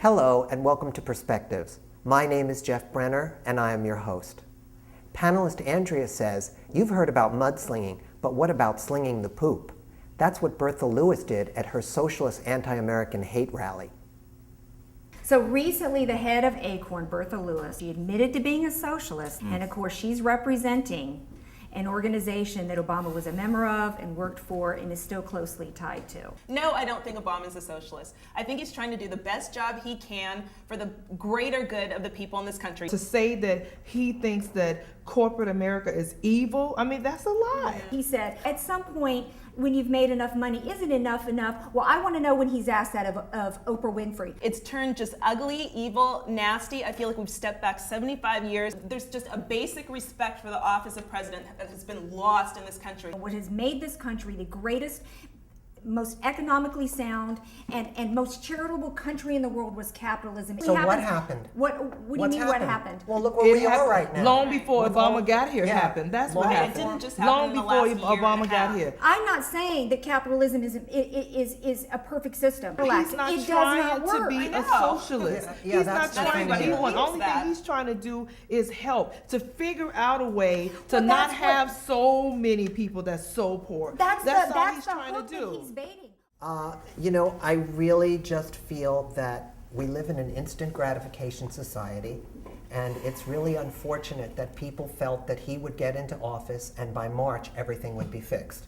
Hello and welcome to Perspectives. My name is Jeff Brenner and I am your host. Panelist Andrea says, you've heard about mudslinging, but what about slinging the poop? That's what Bertha Lewis did at her socialist anti-American hate rally. So recently, the head of ACORN, Bertha Lewis, she admitted to being a socialist, and of course she's representing an organization that Obama was a member of and worked for and is still closely tied to. No, I don't think Obama's a socialist. I think he's trying to do the best job he can for the greater good of the people in this country. To say that he thinks that corporate America is evil, I mean, that's a lie. He said, at some point, when you've made enough money, isn't enough? Well, I want to know when he's asked that of Oprah Winfrey. It's turned just ugly, evil, nasty. I feel like we've stepped back 75 years. There's just a basic respect for the office of president that has been lost in this country. What has made this country the greatest, most economically sound, and most charitable country in the world was capitalism. So what happened? What do you mean what happened? Well, look where we are right now. Long before Obama got here happened. That's what happened. It didn't just happen long in the before last year Obama and a got half. here. I'm not saying that capitalism is a perfect system. He's not it trying does not work. to be a know. socialist. Yeah, He's that's not the trying thing. to be one. The only That. thing he's trying to do is help to figure out a way to Well, not that's have so many people that's so poor. That's all he's the trying hook to do. that he's baiting. I really just feel that we live in an instant gratification society, and it's really unfortunate that people felt that he would get into office and by March everything would be fixed.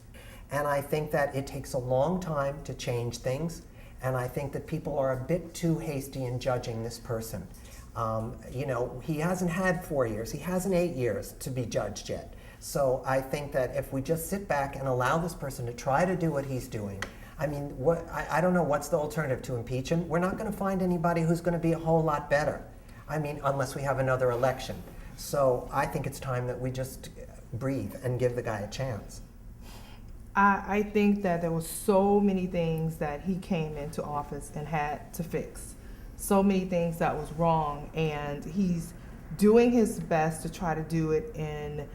And I think that it takes a long time to change things, and I think that people are a bit too hasty in judging this person. He hasn't had 4 years, he hasn't 8 years to be judged yet. So I think that if we just sit back and allow this person to try to do what he's doing, I mean, I don't know what's the alternative to impeach him. We're not going to find anybody who's going to be a whole lot better. I mean, unless we have another election. So I think it's time that we just breathe and give the guy a chance. I think that there were so many things that he came into office and had to fix. So many things that was wrong, and he's doing his best to try to do it in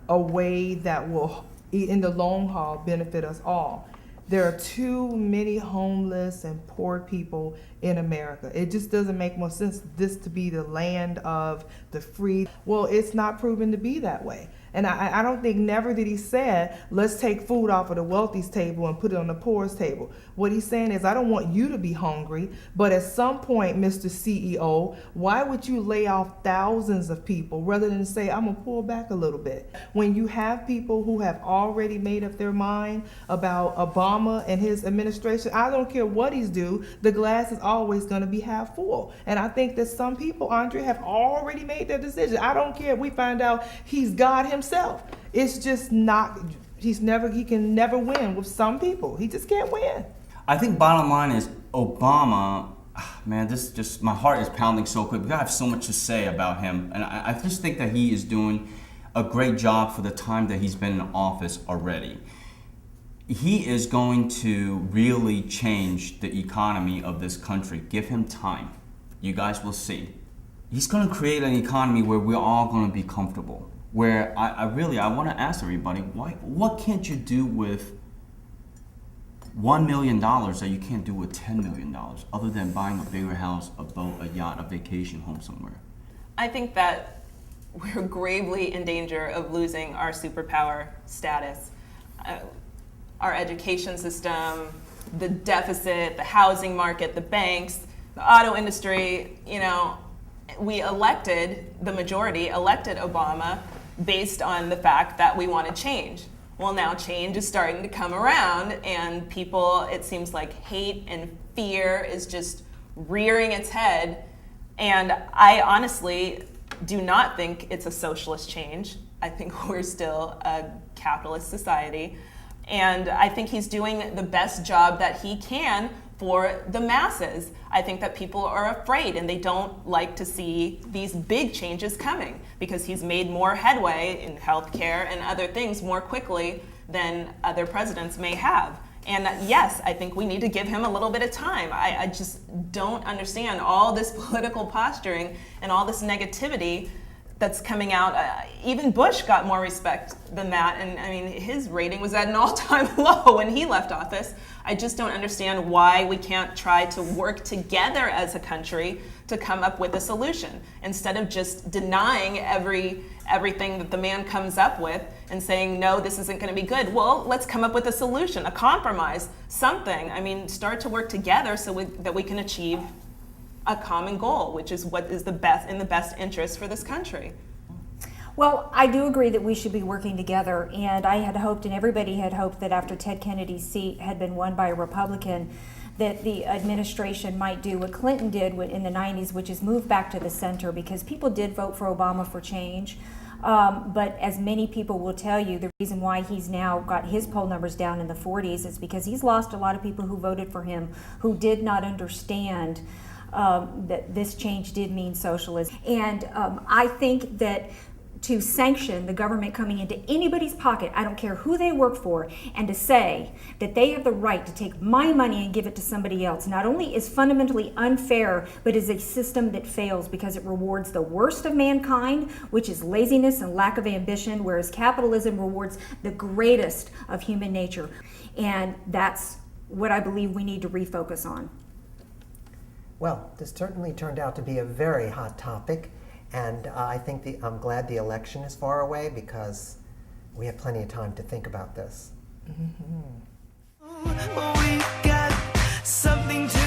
a way that will, in the long haul, benefit us all. There are too many homeless and poor people in America. It just doesn't make more sense this to be the land of the free. Well, it's not proven to be that way. And I don't think never did he say, let's take food off of the wealthy's table and put it on the poor's table. What he's saying is, I don't want you to be hungry, but at some point, Mr. CEO, why would you lay off thousands of people rather than say, I'm gonna pull back a little bit? When you have people who have already made up their mind about Obama and his administration, I don't care what he's do, the glass is always gonna be half full. And I think that some people, Andrea, have already made their decision. I don't care if we find out he's God himself. It's just not, he can never win with some people. He just can't win. I think bottom line is Obama, man, my heart is pounding so quick. I have so much to say about him. And I just think that he is doing a great job for the time that he's been in office already. He is going to really change the economy of this country. Give him time. You guys will see. He's going to create an economy where we're all going to be comfortable. Where I want to ask everybody, what can't you do with $1 million that you can't do with $10 million, other than buying a bigger house, a boat, a yacht, a vacation home somewhere? I think that we're gravely in danger of losing our superpower status. Our education system, the deficit, the housing market, the banks, the auto industry, we the majority elected Obama based on the fact that we want to change. Well, now change is starting to come around, and people, it seems like hate and fear is just rearing its head. And I honestly do not think it's a socialist change. I think we're still a capitalist society. And I think he's doing the best job that he can for the masses. I think that people are afraid and they don't like to see these big changes coming because he's made more headway in healthcare and other things more quickly than other presidents may have. And yes, I think we need to give him a little bit of time. I just don't understand all this political posturing and all this negativity that's coming out. Even Bush got more respect than that, and I mean, his rating was at an all-time low when he left office. I just don't understand why we can't try to work together as a country to come up with a solution instead of just denying everything that the man comes up with and saying, no, this isn't going to be good. Well, let's come up with a solution, a compromise, something. I mean, start to work together so that we can achieve a common goal, which is what is in the best interest for this country. Well, I do agree that we should be working together, and I had hoped, and everybody had hoped, that after Ted Kennedy's seat had been won by a Republican, that the administration might do what Clinton did in the 90s, which is move back to the center, because people did vote for Obama for change. But as many people will tell you, the reason why he's now got his poll numbers down in the 40s is because he's lost a lot of people who voted for him who did not understand that this change did mean socialism. And I think that to sanction the government coming into anybody's pocket, I don't care who they work for, and to say that they have the right to take my money and give it to somebody else, not only is fundamentally unfair, but is a system that fails because it rewards the worst of mankind, which is laziness and lack of ambition, whereas capitalism rewards the greatest of human nature. And that's what I believe we need to refocus on. Well, this certainly turned out to be a very hot topic, and I think I'm glad the election is far away because we have plenty of time to think about this. We got something to